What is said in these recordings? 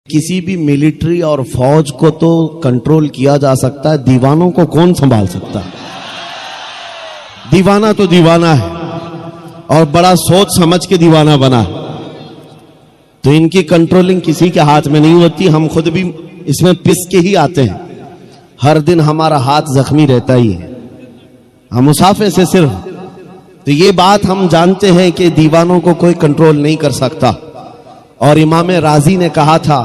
کسی بھی ملٹری اور فوج کو تو کنٹرول کیا جا سکتا ہے، دیوانوں کو کون سنبھال سکتا ہے؟ دیوانہ تو دیوانہ ہے اور بڑا سوچ سمجھ کے دیوانہ بنا ہے، تو ان کی کنٹرولنگ کسی کے ہاتھ میں نہیں ہوتی۔ ہم خود بھی اس میں پس کے ہی آتے ہیں، ہر دن ہمارا ہاتھ زخمی رہتا ہی ہے، ہم مسافے سے صرف۔ تو یہ بات ہم جانتے ہیں کہ دیوانوں کو کوئی کنٹرول نہیں کر سکتا۔ اور امام رازی نے کہا تھا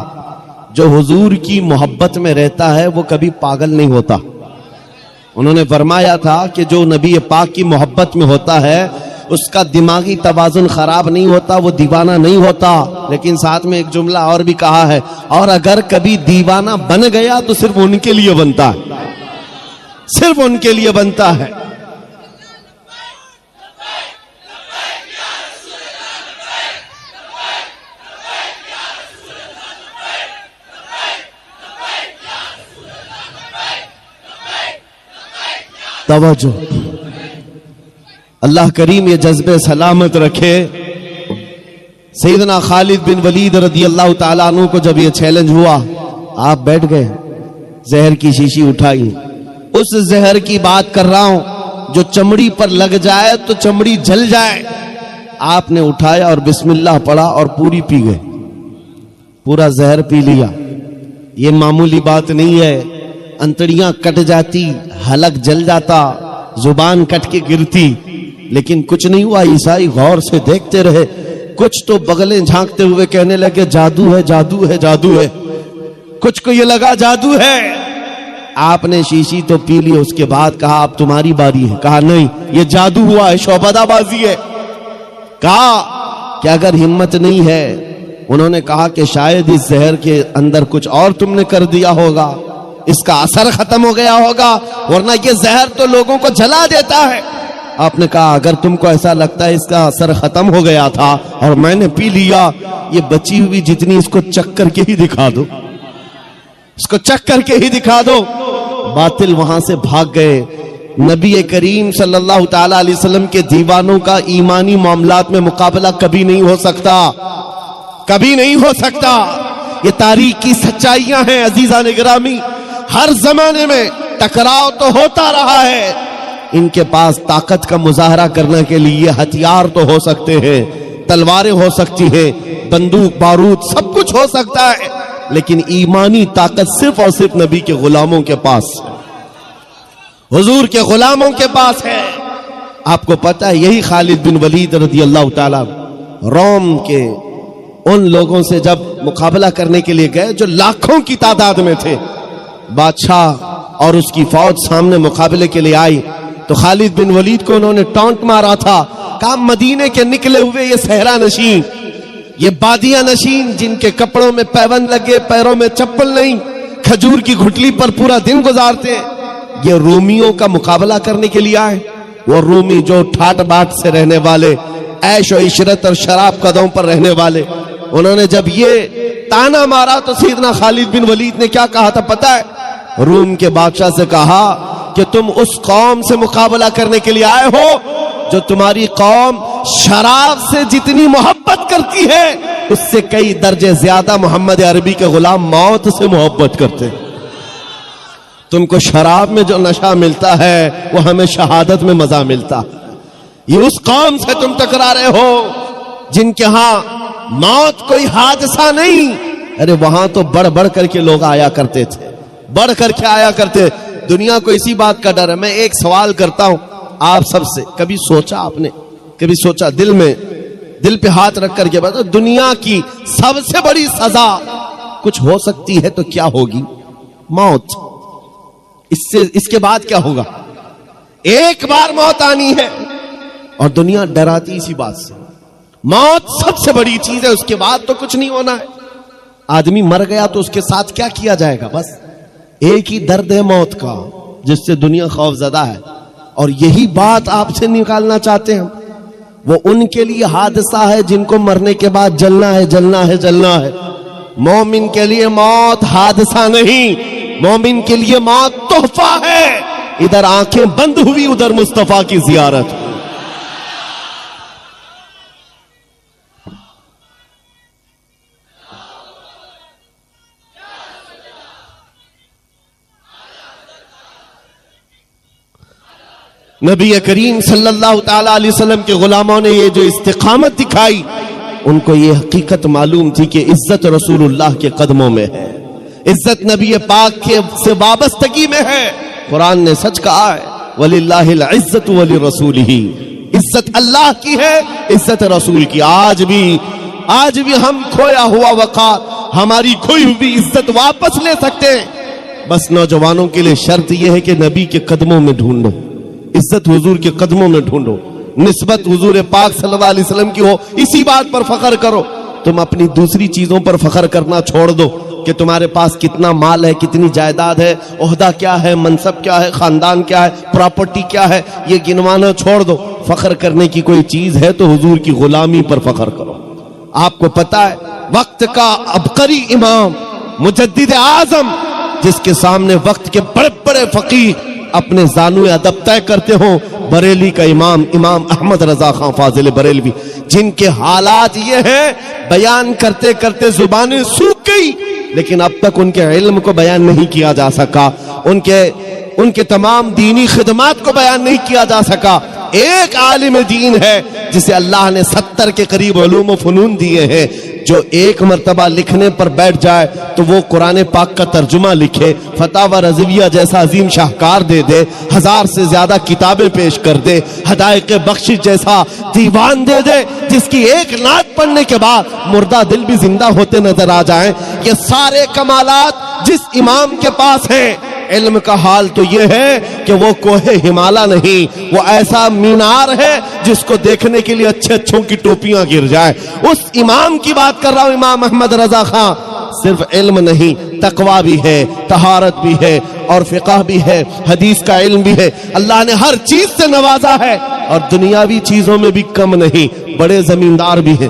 جو حضور کی محبت میں رہتا ہے وہ کبھی پاگل نہیں ہوتا۔ انہوں نے فرمایا تھا کہ جو نبی پاک کی محبت میں ہوتا ہے اس کا دماغی توازن خراب نہیں ہوتا، وہ دیوانہ نہیں ہوتا۔ لیکن ساتھ میں ایک جملہ اور بھی کہا ہے، اور اگر کبھی دیوانہ بن گیا تو صرف ان کے لیے بنتا ہے، صرف ان کے لیے بنتا ہے۔ توجہ، اللہ کریم یہ جذبے سلامت رکھے۔ سیدنا خالد بن ولید رضی اللہ تعالیٰ عنہ کو جب یہ چیلنج ہوا، آپ بیٹھ گئے، زہر کی شیشی اٹھائی، اس زہر کی بات کر رہا ہوں جو چمڑی پر لگ جائے تو چمڑی جل جائے، آپ نے اٹھایا اور بسم اللہ پڑھا اور پوری پی گئے، پورا زہر پی لیا۔ یہ معمولی بات نہیں ہے، انتڑیاں کٹ جاتی، حلق جل جاتا، زبان کٹ کے گرتی، لیکن کچھ نہیں ہوا۔ عیسائی غور سے دیکھتے رہے، کچھ تو بغلیں جھانکتے ہوئے کہنے لگے جادو ہے، جادو ہے، جادو ہے۔ کچھ کو یہ لگا جادو ہے۔ آپ نے شیشی تو پی لی، اس کے بعد کہا اب تمہاری باری ہے۔ کہا نہیں، یہ جادو ہوا ہے، شعبدہ بازی ہے۔ کہا کہ اگر ہمت نہیں ہے، انہوں نے کہا کہ شاید اس زہر کے اندر کچھ اور تم نے کر دیا ہوگا، اس کا اثر ختم ہو گیا ہوگا، ورنہ یہ زہر تو لوگوں کو جلا دیتا ہے۔ آپ نے کہا اگر تم کو ایسا لگتا ہے اس کا اثر ختم ہو گیا تھا اور میں نے پی لیا، یہ بچی ہوئی جتنی اس کو چک کر کے ہی دکھا دو، اس کو چک کر کے ہی دکھا دو۔ باطل وہاں سے بھاگ گئے۔ نبی کریم صلی اللہ تعالی علیہ وسلم کے دیوانوں کا ایمانی معاملات میں مقابلہ کبھی نہیں ہو سکتا، کبھی نہیں ہو سکتا۔ یہ تاریخ کی سچائیاں ہیں عزیزان گرامی۔ ہر زمانے میں ٹکراؤ تو ہوتا رہا ہے، ان کے پاس طاقت کا مظاہرہ کرنے کے لیے ہتھیار تو ہو سکتے ہیں، تلواریں ہو سکتی ہیں، بندوق بارود سب کچھ ہو سکتا ہے، لیکن ایمانی طاقت صرف اور صرف نبی کے غلاموں کے پاس، حضور کے غلاموں کے پاس ہے۔ آپ کو پتہ ہے یہی خالد بن ولید رضی اللہ تعالیٰ روم کے ان لوگوں سے جب مقابلہ کرنے کے لیے گئے جو لاکھوں کی تعداد میں تھے، بادشاہ اور اس کی فوج سامنے مقابلے کے لیے آئی، تو خالد بن ولید کو انہوں نے ٹانٹ مارا تھا، کہا مدینے کے نکلے ہوئے یہ صحرا نشین، یہ بادیاں نشین جن کے کپڑوں میں پیوند لگے، پیروں میں چپل نہیں، کھجور کی گھٹلی پر پورا دن گزارتے، یہ رومیوں کا مقابلہ کرنے کے لیے آئے۔ وہ رومی جو ٹھاٹ باٹ سے رہنے والے، عیش و عشرت اور شراب قدوں پر رہنے والے، انہوں نے جب یہ تانا مارا تو سیدنا خالد بن ولید نے کیا کہا تھا پتہ ہے؟ روم کے بادشاہ سے کہا کہ تم اس قوم سے مقابلہ کرنے کے لیے آئے ہو جو تمہاری قوم شراب سے جتنی محبت کرتی ہے اس سے کئی درجے زیادہ محمد عربی کے غلام موت سے محبت کرتے ہیں۔ تم کو شراب میں جو نشہ ملتا ہے وہ ہمیں شہادت میں مزہ ملتا۔ یہ اس قوم سے تم ٹکرا رہے ہو جن کے ہاں موت کوئی حادثہ نہیں، ارے وہاں تو بڑھ بڑھ کر کے لوگ آیا کرتے تھے، بڑھ کر کے آیا کرتے۔ دنیا کو اسی بات کا ڈر ہے۔ میں ایک سوال کرتا ہوں آپ سب سے، کبھی سوچا آپ نے، کبھی سوچا دل پہ ہاتھ رکھ کر کے بتا، دنیا کی سب سے بڑی سزا کچھ ہو سکتی ہے تو کیا ہوگی؟ موت۔ اس کے بعد کیا ہوگا؟ ایک بار موت آنی ہے اور دنیا ڈراتی اسی بات سے، موت سب سے بڑی چیز ہے، اس کے بعد تو کچھ نہیں ہونا ہے۔ آدمی مر گیا تو اس کے ساتھ کیا کیا جائے گا؟ بس ایک ہی درد ہے موت کا جس سے دنیا خوف زدہ ہے، اور یہی بات آپ سے نکالنا چاہتے ہیں۔ وہ ان کے لیے حادثہ ہے جن کو مرنے کے بعد جلنا ہے، جلنا ہے، جلنا ہے۔ مومن کے لیے موت حادثہ نہیں، مومن کے لیے موت تحفہ ہے۔ ادھر آنکھیں بند ہوئی، ادھر مصطفیٰ کی زیارت۔ نبی کریم صلی اللہ تعالی علیہ وسلم کے غلاموں نے یہ جو استقامت دکھائی، ان کو یہ حقیقت معلوم تھی کہ عزت رسول اللہ کے قدموں میں ہے، عزت نبی پاک کے سے وابستگی میں ہے۔ قرآن نے سچ کہا ہے وَلِلَّهِ الْعِزَّةُ وَلِرَسُولِهِ، عزت اللہ کی ہے، عزت رسول کی۔ آج بھی ہم کھویا ہوا وقار، ہماری کھوئی ہوئی عزت واپس لے سکتے ہیں، بس نوجوانوں کے لیے شرط یہ ہے کہ نبی کے قدموں میں ڈھونڈو، عزت حضور کے قدموں میں ڈھونڈو، نسبت حضور پاک صلی اللہ علیہ وسلم کی ہو، اسی بات پر فخر کرو۔ تم اپنی دوسری چیزوں پر فخر کرنا چھوڑ دو کہ تمہارے پاس کتنا مال ہے، کتنی جائیداد ہے، عہدہ کیا ہے، منصب کیا ہے، خاندان کیا ہے، پراپرٹی کیا ہے، یہ گنوانا چھوڑ دو۔ فخر کرنے کی کوئی چیز ہے تو حضور کی غلامی پر فخر کرو۔ آپ کو پتا ہے وقت کا عبقری امام، مجدد اعظم، جس کے سامنے وقت کے بڑے بڑے فقیر اپنے زانو ادب طے کرتے ہوں، بریلی کا امام احمد رضا خان فاضل بریلوی، جن کے حالات یہ ہیں بیان کرتے کرتے زبانیں سوکھ گئی، لیکن اب تک ان کے علم کو بیان نہیں کیا جا سکا، ان کے تمام دینی خدمات کو بیان نہیں کیا جا سکا۔ ایک عالم دین ہے جسے اللہ نے 70 کے قریب علوم و فنون دیے ہیں، جو ایک مرتبہ لکھنے پر بیٹھ جائے تو وہ قرآن پاک کا ترجمہ لکھے، فتاوی رضویہ جیسا عظیم شاہکار دے دے، 1000 سے زیادہ کتابیں پیش کر دے، حدائق بخشش جیسا دیوان دے دے، جس کی ایک نعت پڑھنے کے بعد مردہ دل بھی زندہ ہوتے نظر آ جائیں۔ یہ سارے کمالات جس امام کے پاس ہیں، علم کا حال تو یہ ہے کہ وہ کوہ ہمالا نہیں، وہ ایسا مینار ہے جس کو دیکھنے کے لیے اچھوں کی ٹوپیاں گر جائے۔ اس امام کی بات کر رہا ہوں، امام احمد رضا خان۔ صرف علم نہیں، تقوی بھی ہے، طہارت بھی ہے، اور فقہ بھی ہے، حدیث کا علم بھی ہے۔ اللہ نے ہر چیز سے نوازا ہے، اور دنیاوی چیزوں میں بھی کم نہیں۔ بڑے زمیندار بھی ہیں،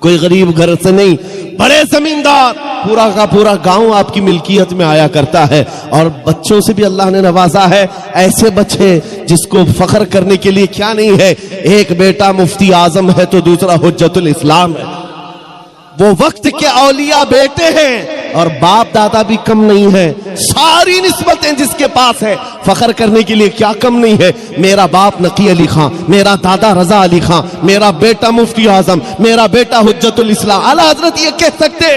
کوئی غریب گھر سے نہیں، بڑے زمیندار، پورا کا پورا گاؤں آپ کی ملکیت میں آیا کرتا ہے، اور بچوں سے بھی اللہ نے نوازا ہے، ایسے بچے جس کو فخر کرنے کے لیے کیا نہیں ہے۔ ایک بیٹا مفتی اعظم ہے تو دوسرا حجت الاسلام ہے۔ وہ وقت کے اولیاء بیٹے ہیں، اور باپ دادا بھی کم نہیں ہے۔ ساری نسبتیں جس کے پاس ہے، فخر کرنے کے لیے کیا کم نہیں ہے۔ میرا باپ نقی علی خان، میرا دادا رضا علی خان، میرا بیٹا مفتی اعظم، میرا بیٹا حجت الاسلام۔ اعلیٰ حضرت یہ کہہ سکتے،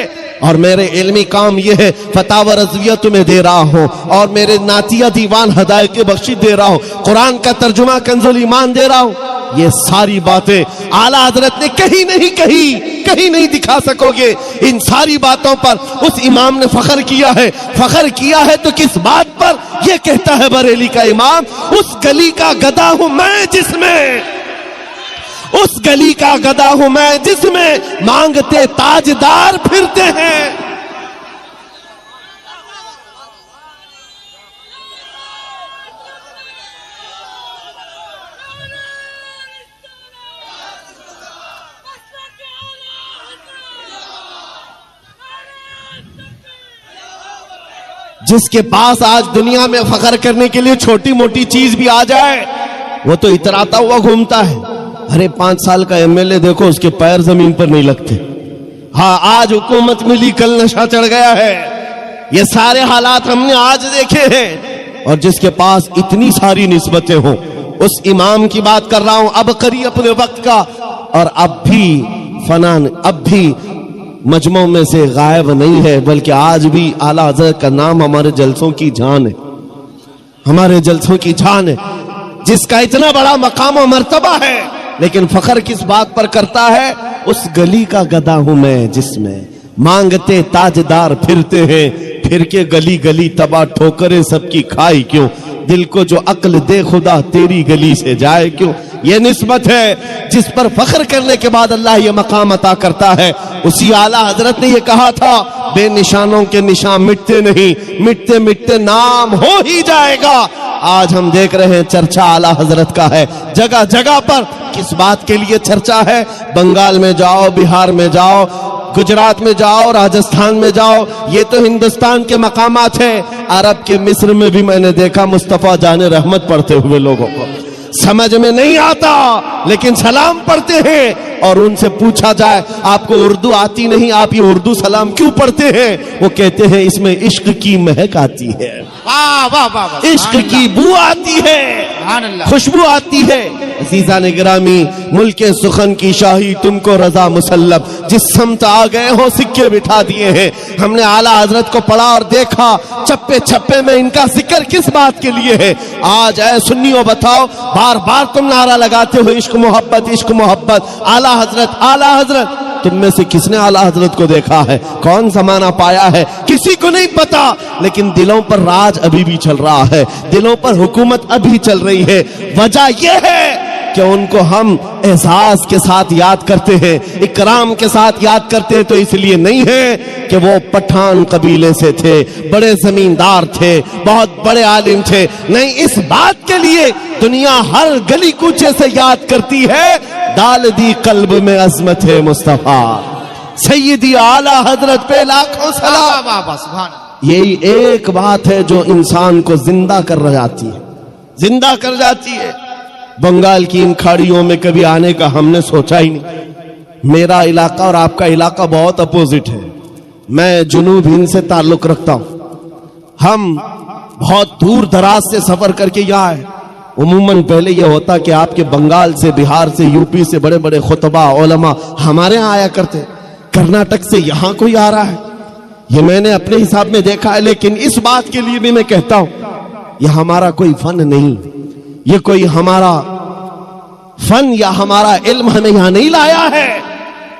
اور میرے علمی کام یہ ہے فتاوی رضویہ تمہیں دے رہا ہوں، اور میرے نعتیہ دیوان ہدایت بخشش دے رہا ہوں، قرآن کا ترجمہ کنز الایمان دے رہا ہوں۔ یہ ساری باتیں اعلیٰ حضرت نے کہیں نہیں دکھا سکو گے۔ ان ساری باتوں پر اس امام نے فخر کیا ہے تو کس بات پر؟ یہ کہتا ہے بریلی کا امام، اس گلی کا گدا ہوں میں جس میں مانگتے تاجدار پھرتے ہیں۔ جس کے پاس آج دنیا میں فخر کرنے کے لیے چھوٹی موٹی چیز بھی آ جائے، وہ تو اتراتا ہوا گھومتا ہے۔ ارے 5 سال کا MLA دیکھو، اس کے پیر زمین پر نہیں لگتے۔ ہاں، آج حکومت ملی، کل نشہ چڑھ گیا ہے۔ یہ سارے حالات ہم نے آج دیکھے ہیں۔ اور جس کے پاس اتنی ساری نسبتیں ہوں، اس امام کی بات کر رہا ہوں، عبقری اپنے وقت کا، اور اب بھی مجموع میں سے غائب نہیں ہے، بلکہ آج بھی اعلیٰ حضرت کا نام ہمارے جلسوں کی جان ہے، جس کا اتنا بڑا مقام و مرتبہ ہے، لیکن فخر کس بات پر کرتا ہے؟ اس گلی کا گدا ہوں میں جس میں مانگتے تاجدار پھرتے ہیں، پھر کے گلی گلی تباہ ٹھوکریں سب کی کھائی کیوں، دل کو جو عقل دے خدا تیری گلی سے جائے کیوں۔ یہ نسبت ہے جس پر فخر کرنے کے بعد اللہ یہ مقام عطا کرتا ہے۔ اسی اعلیٰ حضرت نے یہ کہا تھا، بے نشانوں کے نشان مٹتے نہیں، مٹتے مٹتے نام ہو ہی جائے گا۔ آج ہم دیکھ رہے ہیں چرچا اعلیٰ حضرت کا ہے، جگہ جگہ پر۔ کس بات کے لیے چرچا ہے؟ بنگال میں جاؤ، بہار میں جاؤ، گجرات میں جاؤ، راجستھان میں جاؤ، یہ تو ہندوستان کے مقامات ہیں۔ عرب کے مصر میں بھی میں نے دیکھا مصطفیٰ جان رحمت پڑھتے ہوئے لوگوں کو، سمجھ میں نہیں آتا لیکن سلام پڑھتے ہیں، اور ان سے پوچھا جائے آپ کو اردو آتی نہیں، آپ یہ اردو سلام کیوں پڑھتے ہیں؟ وہ کہتے ہیں اس میں عشق کی مہک آتی ہے، عشق کی بو آتی ہے۔ خوشبو آتی ہے. عزیزان گرامی، ملک سخن کی شاہی تم کو رضا مسلم، جس سمت آ گئے ہو سکے بٹھا دیے ہیں. ہم نے اعلیٰ حضرت کو پڑھا اور دیکھا، چپے چپے میں ان کا ذکر کس بات کے لیے ہے. آج اے سنیوں بتاؤ، بار بار تم نعرہ لگاتے ہو عشق محبت عشق محبت، اعلیٰ حضرت اعلیٰ حضرت. تم میں سے کس نے اعلیٰ حضرت کو دیکھا ہے؟ کون زمانہ پایا ہے؟ کسی کو نہیں پتا. لیکن دلوں پر راج ابھی بھی چل رہا ہے، دلوں پر حکومت ابھی چل رہی ہے. وجہ یہ ہے کہ ان کو ہم اعزاز کے ساتھ یاد کرتے ہیں، اکرام کے ساتھ یاد کرتے ہیں، تو اس لیے نہیں ہے کہ وہ پٹھان قبیلے سے تھے، بڑے زمیندار تھے، بہت بڑے عالم تھے. نہیں، اس بات کے لیے دنیا ہر گلی کوچے سے یاد کرتی ہے، ڈال دی قلب میں عظمت ہے مصطفیٰ، سیدی اعلیٰ حضرت پہ لاکھوں سلام. یہی ایک بات ہے جو انسان کو زندہ کر جاتی ہے، زندہ کر جاتی ہے. بنگال کی ان کھاڑیوں میں کبھی آنے کا ہم نے سوچا ہی نہیں. میرا علاقہ اور آپ کا علاقہ بہت اپوزٹ ہے. میں جنوب ہند سے تعلق رکھتا ہوں. ہم بہت دور دراز سے سفر کر کے یہاں آئے. عموماً پہلے یہ ہوتا کہ آپ کے بنگال سے، بہار سے، یو پی سے بڑے بڑے خطبہ علماء ہمارے ہاں آیا کرتے. کرناٹک سے یہاں کوئی آ رہا ہے، یہ میں نے اپنے حساب میں دیکھا ہے. لیکن اس بات کے لیے بھی میں کہتا ہوں، یہ ہمارا کوئی فن نہیں، یہ کوئی ہمارا فن یا ہمارا علم ہمیں یہاں نہیں لایا ہے.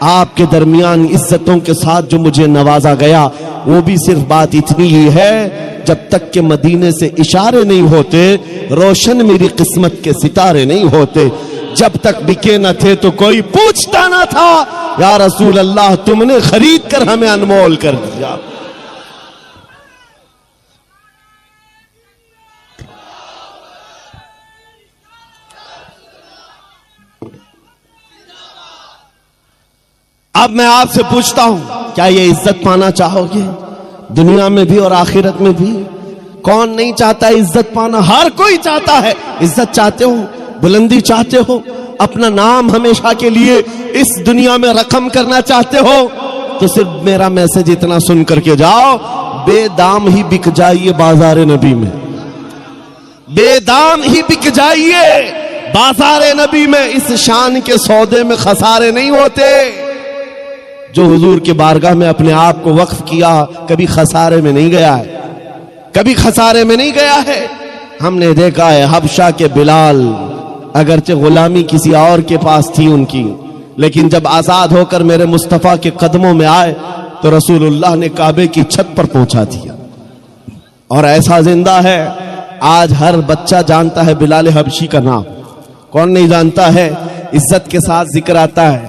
آپ کے درمیان عزتوں کے ساتھ جو مجھے نوازا گیا، وہ بھی صرف بات اتنی ہی ہے، جب تک کہ مدینے سے اشارے نہیں ہوتے، روشن میری قسمت کے ستارے نہیں ہوتے. جب تک بکے نہ تھے تو کوئی پوچھتا نہ تھا، یا رسول اللہ تم نے خرید کر ہمیں انمول کر دیا. اب میں آپ سے پوچھتا ہوں، کیا یہ عزت پانا چاہو گے دنیا میں بھی اور آخرت میں بھی؟ کون نہیں چاہتا عزت پانا؟ ہر کوئی چاہتا ہے. عزت چاہتے ہو، بلندی چاہتے ہو، اپنا نام ہمیشہ کے لیے اس دنیا میں رقم کرنا چاہتے ہو، تو صرف میرا میسج اتنا سن کر کے جاؤ، بے دام ہی بک جائیے بازار نبی میں، بے دام ہی بک جائیے بازار نبی میں. اس شان کے سودے میں خسارے نہیں ہوتے. جو حضور کے بارگاہ میں اپنے آپ کو وقف کیا، کبھی خسارے میں نہیں گیا ہے، کبھی خسارے میں نہیں گیا ہے. ہم نے دیکھا ہے حبشہ کے بلال، اگرچہ غلامی کسی اور کے پاس تھی ان کی، لیکن جب آزاد ہو کر میرے مصطفیٰ کے قدموں میں آئے تو رسول اللہ نے کعبے کی چھت پر پہنچا دیا. اور ایسا زندہ ہے، آج ہر بچہ جانتا ہے بلال حبشی کا نام. کون نہیں جانتا ہے؟ عزت کے ساتھ ذکر آتا ہے.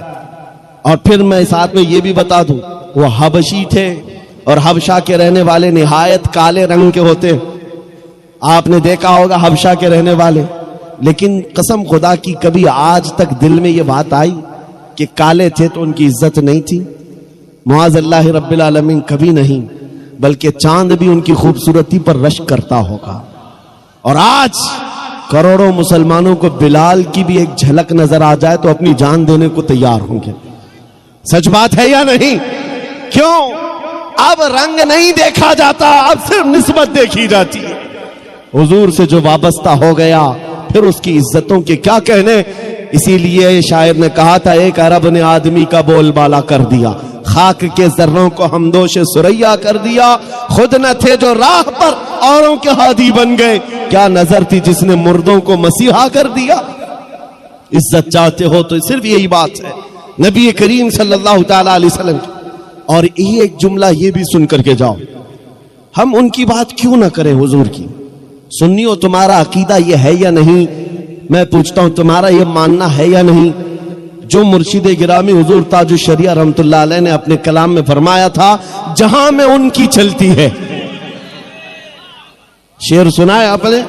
اور پھر میں ساتھ میں یہ بھی بتا دوں، وہ حبشی تھے اور حبشہ کے رہنے والے نہایت کالے رنگ کے ہوتے. آپ نے دیکھا ہوگا حبشہ کے رہنے والے. لیکن قسم خدا کی کبھی آج تک دل میں یہ بات آئی کہ کالے تھے تو ان کی عزت نہیں تھی؟ معاذ اللہ رب العالمین، کبھی نہیں. بلکہ چاند بھی ان کی خوبصورتی پر رشک کرتا ہوگا. اور آج کروڑوں مسلمانوں کو بلال کی بھی ایک جھلک نظر آ جائے تو اپنی جان دینے کو تیار ہوں گے. سچ بات ہے یا نہیں؟ کیوں؟ اب رنگ نہیں دیکھا جاتا، اب صرف نسبت دیکھی جاتی ہے. حضور سے جو وابستہ ہو گیا پھر اس کی عزتوں کے کیا کہنے. اسی لیے شاعر نے کہا تھا، ایک عرب نے آدمی کا بول بالا کر دیا، خاک کے ذروں کو ہمدوش سریا کر دیا. خود نہ تھے جو راہ پر اوروں کے ہادی بن گئے، کیا نظر تھی جس نے مردوں کو مسیحا کر دیا. عزت چاہتے ہو تو صرف یہی بات ہے نبی کریم صلی اللہ تعالی علیہ وسلم کی. اور یہ ایک جملہ یہ بھی سن کر کے جاؤ، ہم ان کی بات کیوں نہ کریں حضور کی. سنیو، تمہارا عقیدہ یہ ہے یا نہیں؟ میں پوچھتا ہوں، تمہارا یہ ماننا ہے یا نہیں؟ جو مرشد گرامی حضور تاج الشریعہ رحمت اللہ علیہ نے اپنے کلام میں فرمایا تھا، جہاں میں ان کی چلتی ہے. شعر سنا ہے آپ نے؟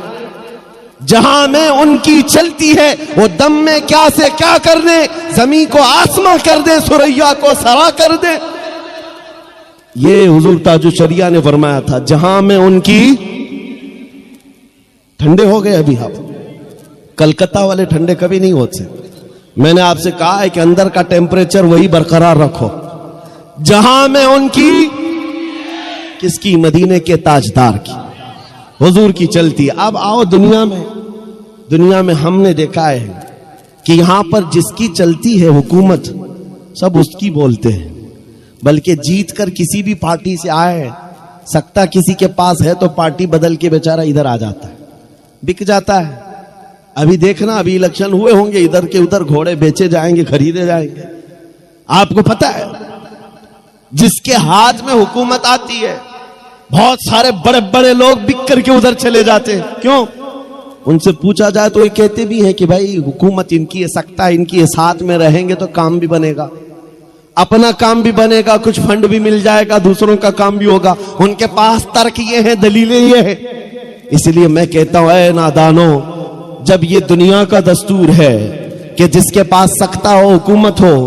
جہاں میں ان کی چلتی ہے، وہ دم میں کیا سے کیا کر دے، زمین کو آسماں کر دے، سریا کو سرا کر دے. یہ حضور تاج الشریعہ نے فرمایا تھا. جہاں میں ان کی، ٹھنڈے ہو گئے ابھی آپ. کلکتہ والے ٹھنڈے کبھی نہیں ہوتے. میں نے آپ سے کہا ہے کہ اندر کا ٹیمپریچر وہی برقرار رکھو. جہاں میں ان کی، کس کی؟ مدینے کے تاجدار کی، حضور کی چلتی. اب آؤ دنیا میں، دنیا میں ہم نے دیکھا ہے کہ یہاں پر جس کی چلتی ہے حکومت سب اس کی بولتے ہیں، بلکہ جیت کر کسی بھی پارٹی سے آئے سکتا کسی کے پاس ہے تو پارٹی بدل کے بیچارہ ادھر آ جاتا ہے، بک جاتا ہے۔ ابھی دیکھنا، ابھی الیکشن ہوئے ہوں گے، ادھر کے ادھر گھوڑے بیچے جائیں گے، خریدے جائیں گے۔ آپ کو پتا ہے جس کے ہاتھ میں حکومت آتی ہے بہت سارے بڑے بڑے لوگ بک کر کے ادھر چلے جاتے ہیں۔ کیوں؟ ان سے پوچھا جائے تو یہ کہتے بھی ہیں کہ بھائی حکومت ان کی ہے، سکتا ہے ان کی ہے، ساتھ میں رہیں گے تو کام بھی بنے گا، اپنا کام بھی بنے گا، کچھ فنڈ بھی مل جائے گا، دوسروں کا کام بھی ہوگا۔ ان کے پاس ترک یہ ہیں، دلیلیں یہ ہیں۔ اس لیے میں کہتا ہوں اے نادانو، جب یہ دنیا کا دستور ہے کہ جس کے پاس سکتا ہو، حکومت ہو،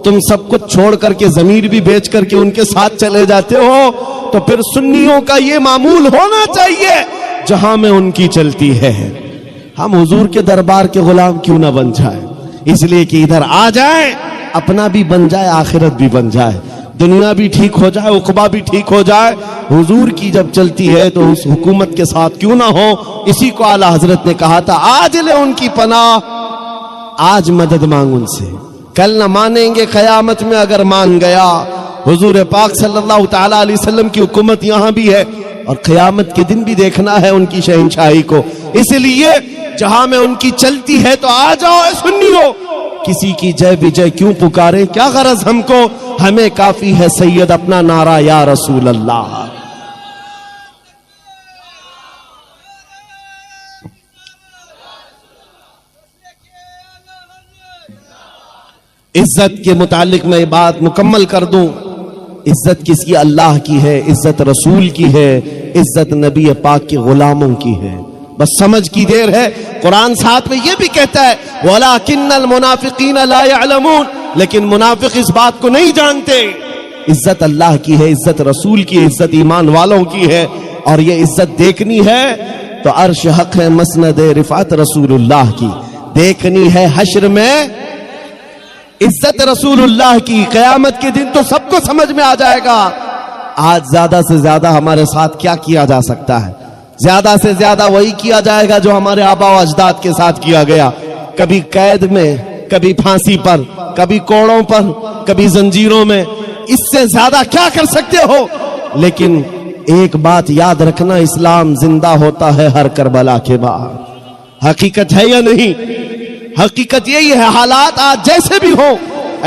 تم سب کچھ چھوڑ کر کے ضمیر بھی بیچ کر کے ان کے ساتھ چلے جاتے ہو، تو پھر سنیوں کا یہ معمول ہونا چاہیے جہاں میں ان کی چلتی ہے۔ ہم حضور کے دربار کے غلام کیوں نہ بن جائیں؟ اس لیے کہ ادھر آ جائیں، اپنا بھی بن جائے، آخرت بھی بن جائے، دنیا بھی ٹھیک ہو جائے، عقبہ بھی ٹھیک ہو جائے۔ حضور کی جب چلتی ہے تو اس حکومت کے ساتھ کیوں نہ ہو؟ اسی کو اعلیٰ حضرت نے کہا تھا، آج لے ان کی پناہ، آج مدد مانگ ان سے، کل نہ مانیں گے قیامت میں اگر مان گیا۔ حضور پاک صلی اللہ تعالیٰ علیہ وسلم کی حکومت یہاں بھی ہے اور قیامت کے دن بھی دیکھنا ہے ان کی شہنشاہی کو۔ اس لیے جہاں میں ان کی چلتی ہے تو آ جاؤ اے سنیو، کسی کی جے بجے کیوں پکارے؟ کیا غرض ہم کو؟ ہمیں کافی ہے سید اپنا نعرہ یا رسول اللہ۔ عزت کے متعلق میں بات مکمل کر دوں، عزت کس کی؟ اللہ کی ہے، عزت رسول کی ہے، عزت نبی پاک کے غلاموں کی ہے۔ بس سمجھ کی دیر ہے۔ قرآن ساتھ میں یہ بھی کہتا ہے وَلَكِنَّ الْمُنَافِقِينَ لَا يَعْلَمُونَ، لیکن منافق اس بات کو نہیں جانتے۔ عزت اللہ کی ہے، عزت رسول کی، عزت ایمان والوں کی ہے، اور یہ عزت دیکھنی ہے تو عرش حق ہے، مسند رفعت رسول اللہ کی، دیکھنی ہے حشر میں عزت رسول اللہ کی۔ قیامت کے دن تو سب کو سمجھ میں آ جائے گا۔ آج زیادہ سے زیادہ ہمارے ساتھ کیا کیا جا سکتا ہے؟ زیادہ سے زیادہ وہی کیا جائے گا جو ہمارے آبا و اجداد کے ساتھ کیا گیا، کبھی قید میں، کبھی پھانسی پر، کبھی کوڑوں پر، کبھی زنجیروں میں۔ اس سے زیادہ کیا کر سکتے ہو؟ لیکن ایک بات یاد رکھنا، اسلام زندہ ہوتا ہے ہر کربلا کے بعد۔ حقیقت ہے یا نہیں؟ حقیقت یہی ہے، حالات آج جیسے بھی ہوں،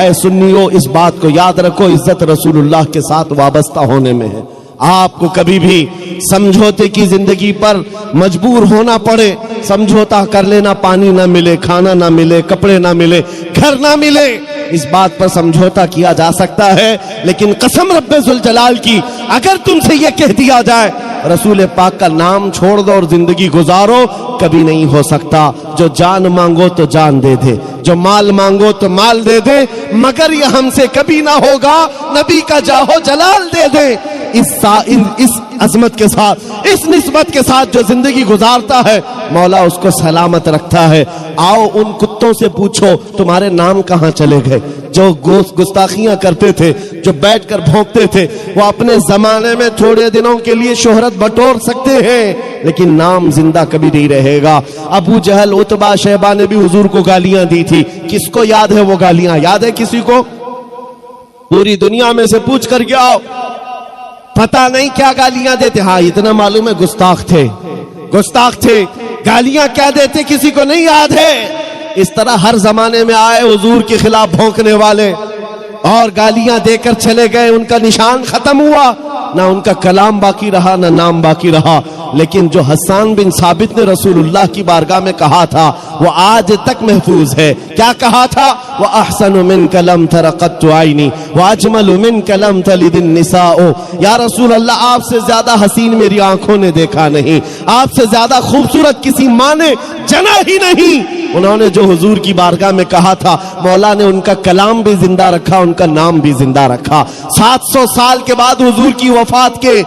اے سنیو اس بات کو یاد رکھو، عزت رسول اللہ کے ساتھ وابستہ ہونے میں ہے۔ آپ کو کبھی بھی سمجھوتے کی زندگی پر مجبور ہونا پڑے، سمجھوتا کر لینا، پانی نہ ملے، کھانا نہ ملے، کپڑے نہ ملے، گھر نہ ملے، اس بات پر سمجھوتا کیا جا سکتا ہے، لیکن قسم رب ذوالجلال کی اگر تم سے یہ کہہ دیا جائے رسول پاک کا نام چھوڑ دو اور زندگی گزارو، کبھی نہیں ہو سکتا۔ جو جان مانگو تو جان دے دے، جو مال مانگو تو مال دے دے، مگر یہ ہم سے کبھی نہ ہوگا نبی کا جاہو جلال دے دے۔ اس عظمت کے ساتھ، اس نسبت کے ساتھ جو زندگی گزارتا ہے، مولا اس کو سلامت رکھتا ہے۔ آؤ ان کتوں سے پوچھو تمہارے نام کہاں چلے گئے، جو گستاخیاں کرتے تھے، جو بیٹھ کر بھونکتے تھے، وہ اپنے زمانے میں تھوڑے دنوں کے لیے شہرت بٹور سکتے ہیں، لیکن نام زندہ کبھی نہیں رہے گا۔ ابو جہل، عتبہ، شیبہ نے بھی حضور کو گالیاں دی تھی۔ کس کو یاد ہے وہ گالیاں؟ یاد ہے کسی کو؟ پوری دنیا میں سے پوچھ کر کے آؤ، پتہ نہیں کیا گالیاں دیتے۔ ہاں اتنا معلوم ہے گستاخ تھے، گستاخ تھے۔ گالیاں کیا دیتے کسی کو نہیں یاد ہے؟ اس طرح ہر زمانے میں آئے حضور کے خلاف بھونکنے والے اور گالیاں دے کر چلے گئے، ان کا نشان ختم ہوا، نہ ان کا کلام باقی رہا، نہ نام باقی رہا۔ لیکن جو حسان بن ثابت نے رسول اللہ کی بارگاہ میں کہا تھا وہ آج تک محفوظ ہے۔ کیا کہا تھا؟ وَأَحْسَنُ مِنْكَ لَمْ تَرَ قَطُّ عَيْنِي وَأَجْمَلُ مِنْكَ لَمْ تَلِدِ النِّسَاءُ۔ یا رسول اللہ، آپ سے زیادہ حسین میری آنکھوں نے دیکھا نہیں، آپ سے زیادہ خوبصورت کسی ماں نے جنا ہی نہیں۔ انہوں نے جو حضور کی بارگاہ میں کہا تھا، مولا نے ان کا کلام بھی زندہ رکھا، ان کا نام بھی زندہ رکھا۔ 700 سال کے بعد حضور کی وفات کے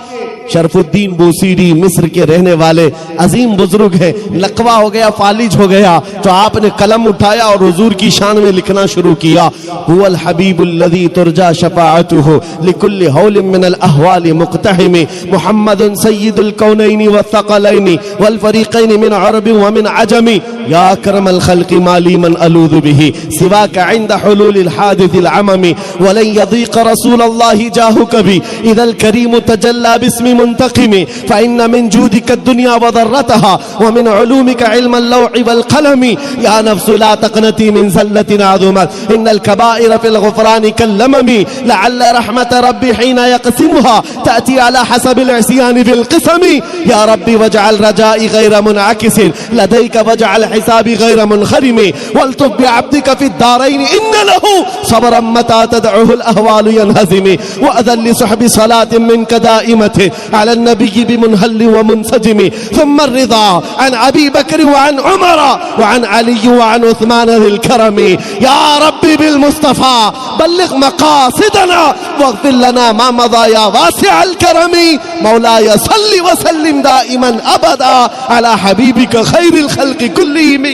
شرف الدین بوسیری مصر کے رہنے والے عظیم بزرگ ہیں. لقوہ ہو گیا، فالج ہو گیا، تو آپ نے قلم اٹھایا اور حضور کی شان میں لکھنا شروع کیا. هو الحبیب الذی ترجى شفاعته لكل هول من الاحوال مقتحم محمد سید الکونین والثقلین والفریقین من عرب ومن عجم یا اکرم الخلق ما لی من الوذ به سواک عند حلول الحادث العمم ولن يضيق رسول الله جاهك بي اذا الكريم تجلى باسم منتقم فإن من جودك الدنيا وضرتها ومن علومك علم اللوح والقلم يا نفس لا تقنتي من زلة عظمت إن الكبائر في الغفران كاللمم لعل رحمة ربي حين يقسمها تأتي على حسب العصيان في القسم يا ربي واجعل رجائي غير منعكس لديك واجعل حسابي غير منخرم والطف بعبدك في الدارين إن له صبرا متى تدعه الأهوال ينهزم وأذن لصحب صلاة منك دائمة على النبي بمنهل ومنسجم ثم الرضا عن أبي بكر وعن عمر وعن علي وعن عثمان ذي الكرم يا ربي بالمصطفى بلغ مقاصدنا واغفر لنا ما مضى يا واسع الكرم مولاي صل وسلم دائما أبدا على حبيبك خير الخلق كلهم.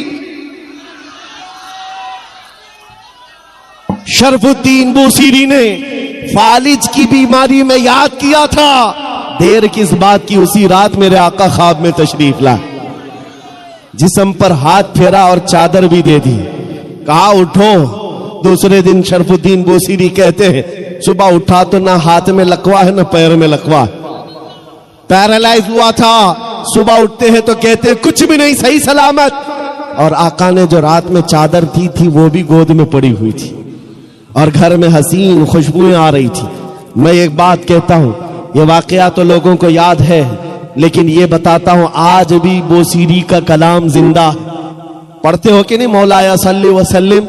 شرف الدین بوسیری نے فالج کی بیماری میں یاد کیا تھا. دیر کس بات کی، اسی رات میرے آقا خواب میں تشریف لائے، جسم پر ہاتھ پھیرا اور چادر بھی دے دی، کہا اٹھو. دوسرے دن شرف الدین بوسیری کہتے ہیں صبح اٹھا تو نہ ہاتھ میں لکوا ہے نہ پیر میں لکوا ہے، پیرالائز ہوا تھا. صبح اٹھتے ہیں تو کہتے ہیں کچھ بھی نہیں، صحیح سلامت. اور آقا نے جو رات میں چادر دی تھی وہ بھی گود میں پڑی ہوئی تھی اور گھر میں حسین خوشبوئیں آ رہی تھی. میں ایک بات کہتا ہوں، یہ واقعہ تو لوگوں کو یاد ہے، لیکن یہ بتاتا ہوں آج بھی بوسیری کا کلام زندہ. پڑھتے ہو کہ نہیں مولایا صلی وسلم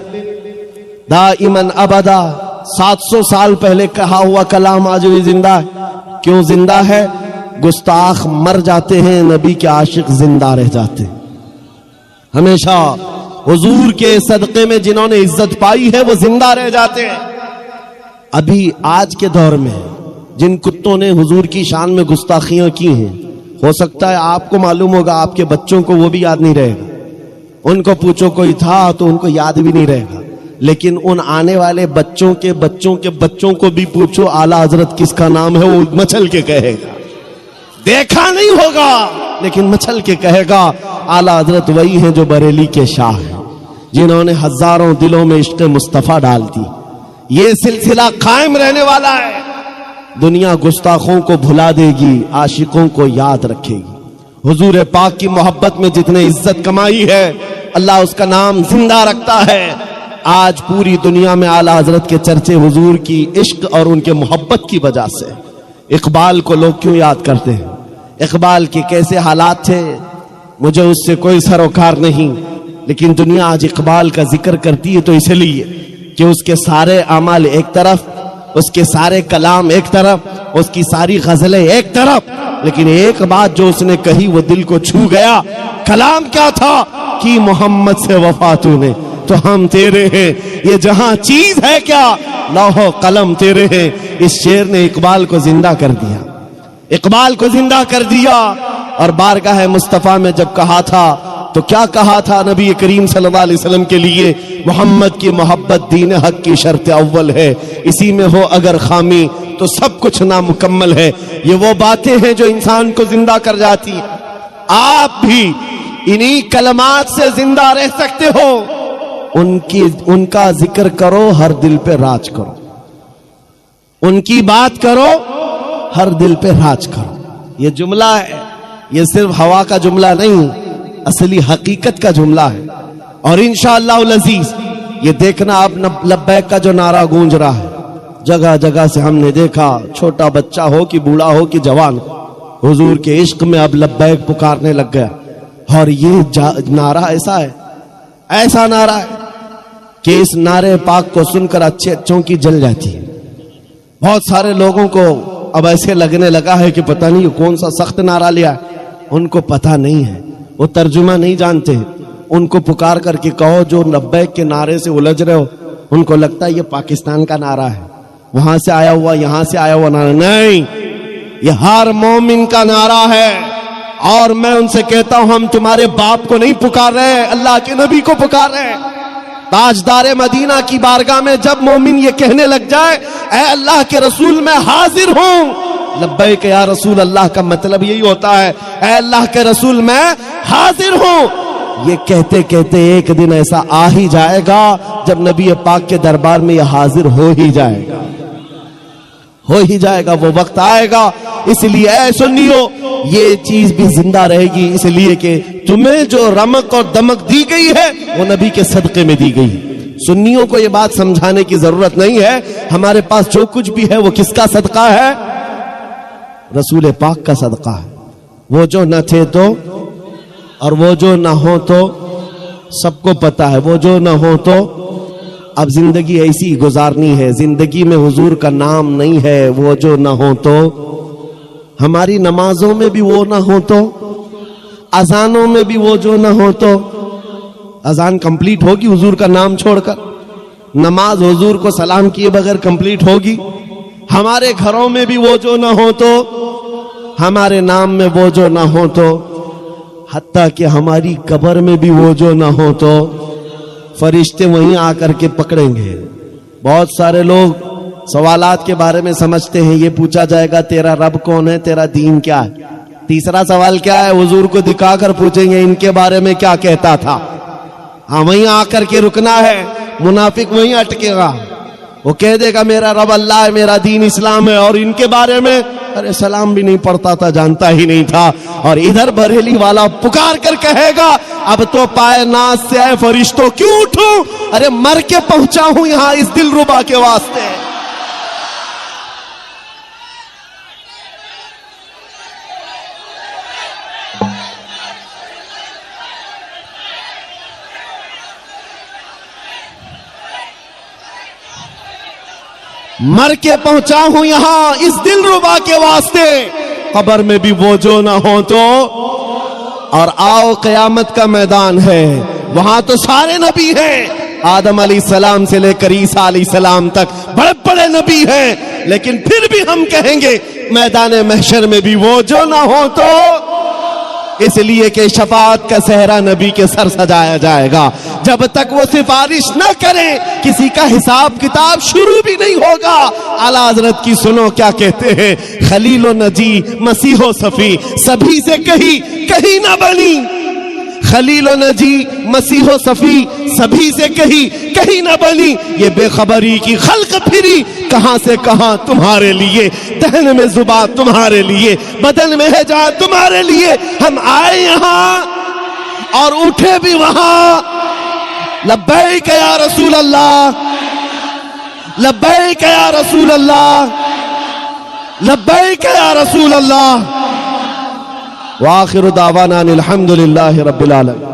دائما ابدا؟ 700 سال پہلے کہا ہوا کلام آج بھی زندہ ہے. کیوں زندہ ہے؟ گستاخ مر جاتے ہیں، نبی کے عاشق زندہ رہ جاتے ہیں. ہمیشہ حضور کے صدقے میں جنہوں نے عزت پائی ہے وہ زندہ رہ جاتے ہیں. ابھی آج کے دور میں جن کتوں نے حضور کی شان میں گستاخیاں کی ہیں، ہو سکتا ہے آپ کو معلوم ہوگا، آپ کے بچوں کو وہ بھی یاد نہیں رہے گا. ان کو پوچھو کوئی تھا تو ان کو یاد بھی نہیں رہے گا. لیکن ان آنے والے بچوں کے بچوں کے بچوں کو بھی پوچھو اعلیٰ حضرت کس کا نام ہے، وہ مچل کے کہے گا. دیکھا نہیں ہوگا لیکن مچل کے کہے گا اعلیٰ حضرت وہی ہیں جو بریلی کے شاہ ہیں، جنہوں نے ہزاروں دلوں میں عشق مصطفیٰ ڈال دی. یہ سلسلہ قائم رہنے والا ہے. دنیا گستاخوں کو بھلا دے گی، عاشقوں کو یاد رکھے گی. حضور پاک کی محبت میں جتنے عزت کمائی ہے اللہ اس کا نام زندہ رکھتا ہے. آج پوری دنیا میں اعلیٰ حضرت کے چرچے حضور کی عشق اور ان کے محبت کی وجہ سے. اقبال کو لوگ کیوں یاد کرتے ہیں؟ اقبال کے کیسے حالات تھے مجھے اس سے کوئی سروکار نہیں، لیکن دنیا آج اقبال کا ذکر کرتی ہے تو اس لیے کہ اس کے سارے اعمال ایک طرف، اس کے سارے کلام ایک طرف، اس کی ساری غزلیں ایک طرف، لیکن ایک بات جو اس نے کہی وہ دل کو چھو گیا. کلام کیا تھا؟ کہ محمد سے وفا تو نے تو ہم تیرے ہیں، یہ جہاں چیز ہے کیا لوح و قلم تیرے ہیں. اس شعر نے اقبال کو زندہ کر دیا، اقبال کو زندہ کر دیا. اور بارگاہ مصطفیٰ میں جب کہا تھا تو کیا کہا تھا نبی کریم صلی اللہ علیہ وسلم کے لیے؟ محمد کی محبت دین حق کی شرط اول ہے، اسی میں ہو اگر خامی تو سب کچھ نامکمل ہے. یہ وہ باتیں ہیں جو انسان کو زندہ کر جاتی ہیں. آپ بھی انہی کلمات سے زندہ رہ سکتے ہو. ان کا ذکر کرو، ہر دل پہ راج کرو. ان کی بات کرو، ہر دل پہ راج کرو. یہ جملہ ہے، یہ صرف ہوا کا جملہ نہیں، اصلی حقیقت کا جملہ ہے. اور انشاءاللہ العزیز یہ دیکھنا آپ لبیک کا جو نعرہ گونج رہا ہے، جگہ جگہ سے ہم نے دیکھا، چھوٹا بچہ ہو کہ بوڑھا ہو کہ جوان، حضور کے عشق میں اب لبیک پکارنے لگ گیا. اور یہ نعرہ ایسا نعرہ ہے کہ اس نعرے پاک کو سن کر اچھے اچھوں کی جل جاتی ہے. بہت سارے لوگوں کو اب ایسے لگنے لگا ہے کہ پتہ نہیں کون سا سخت نعرہ لیا ہے. ان کو پتہ نہیں ہے، وہ ترجمہ نہیں جانتے. ان کو پکار کر کے کہو جو لبیک کے نعرے سے الجھ رہے ہو، ان کو لگتا ہے یہ پاکستان کا نعرہ ہے، وہاں سے آیا ہوا، یہاں سے آیا ہوا نعرہ. نہیں، یہ ہر مومن کا نعرہ ہے. اور میں ان سے کہتا ہوں ہم تمہارے باپ کو نہیں پکار رہے, اللہ کے نبی کو پکار رہے ہیں. تاجدار مدینہ کی بارگاہ میں جب مومن یہ کہنے لگ جائے اے اللہ کے رسول میں حاضر ہوں, لبیک یا رسول اللہ کا مطلب یہی ہوتا ہے اے اللہ کے رسول میں حاضر ہوں. یہ کہتے کہتے ایک دن ایسا آ ہی جائے گا جب نبی پاک کے دربار میں یہ حاضر ہو ہی جائے گا, ہو ہی جائے گا, وہ وقت آئے گا. اس لیے اے سنیو یہ چیز بھی زندہ رہے گی, اس لیے کہ تمہیں جو رمق اور دمک دی گئی ہے وہ نبی کے صدقے میں دی گئی. سنیوں کو یہ بات سمجھانے کی ضرورت نہیں ہے, ہمارے پاس جو کچھ بھی ہے وہ کس کا صدقہ ہے؟ رسول پاک کا صدقہ ہے. وہ جو نہ تھے تو اور وہ جو نہ ہو تو سب کو پتا ہے, وہ جو نہ ہو تو اب زندگی ایسی گزارنی ہے, زندگی میں حضور کا نام نہیں ہے. وہ جو نہ ہو تو ہماری نمازوں میں بھی وہ نہ ہو تو, اذانوں میں بھی وہ جو نہ ہو تو. اذان کمپلیٹ ہوگی حضور کا نام چھوڑ کر, نماز حضور کو سلام کیے بغیر کمپلیٹ ہوگی. ہمارے گھروں میں بھی وہ جو نہ ہو تو, ہمارے نام میں وہ جو نہ ہو تو, حتیٰ کہ ہماری قبر میں بھی وہ جو نہ ہو تو فرشتے وہیں آ کر کے پکڑیں گے. بہت سارے لوگ سوالات کے بارے میں سمجھتے ہیں, یہ پوچھا جائے گا تیرا رب کون ہے, تیرا دین کیا ہے. تیسرا سوال کیا ہے؟ حضور کو دکھا کر پوچھیں گے ان کے بارے میں کیا کہتا تھا. ہاں وہیں آ کر کے رکنا ہے. منافق وہیں اٹکے گا, وہ کہہ دے گا میرا رب اللہ ہے, میرا دین اسلام ہے, اور ان کے بارے میں ارے سلام بھی نہیں پڑھتا تھا, جانتا ہی نہیں تھا. اور ادھر بریلی والا پکار کر کہے گا اب تو پائے ناز سے اے فرشتوں کیوں اٹھوں, ارے مر کے پہنچا ہوں یہاں اس دل ربا کے واسطے. مر کے پہنچا ہوں یہاں اس دل ربا کے واسطے, قبر میں بھی وہ جو نہ ہو تو. اور آؤ قیامت کا میدان ہے, وہاں تو سارے نبی ہیں, آدم علیہ السلام سے لے کر عیسیٰ علیہ السلام تک بڑے بڑے نبی ہیں, لیکن پھر بھی ہم کہیں گے میدان محشر میں بھی وہ جو نہ ہو تو. اس لیے کہ شفاعت کا صحرا نبی کے سر سجایا جائے گا. جب تک وہ سفارش نہ کریں کسی کا حساب کتاب شروع بھی نہیں ہوگا. اعلیٰ حضرت کی سنو کیا کہتے ہیں, خلیل و نجی مسیح و صفی سبھی سے کہیں نہ بنی. خلیل و نجی مسیح و صفی سبھی سے کہیں نہ بنی. یہ بے خبری کی خلق پھری کہاں سے کہاں تمہارے لیے, دہن میں زبان تمہارے لیے, بدن میں ہے جان تمہارے لیے. ہم آئے یہاں اور اٹھے بھی وہاں. لبیک یا رسول اللہ, لبیک یا رسول اللہ, لبیک یا رسول اللہ. وآخر دعوانا الحمد للہ رب العالمین.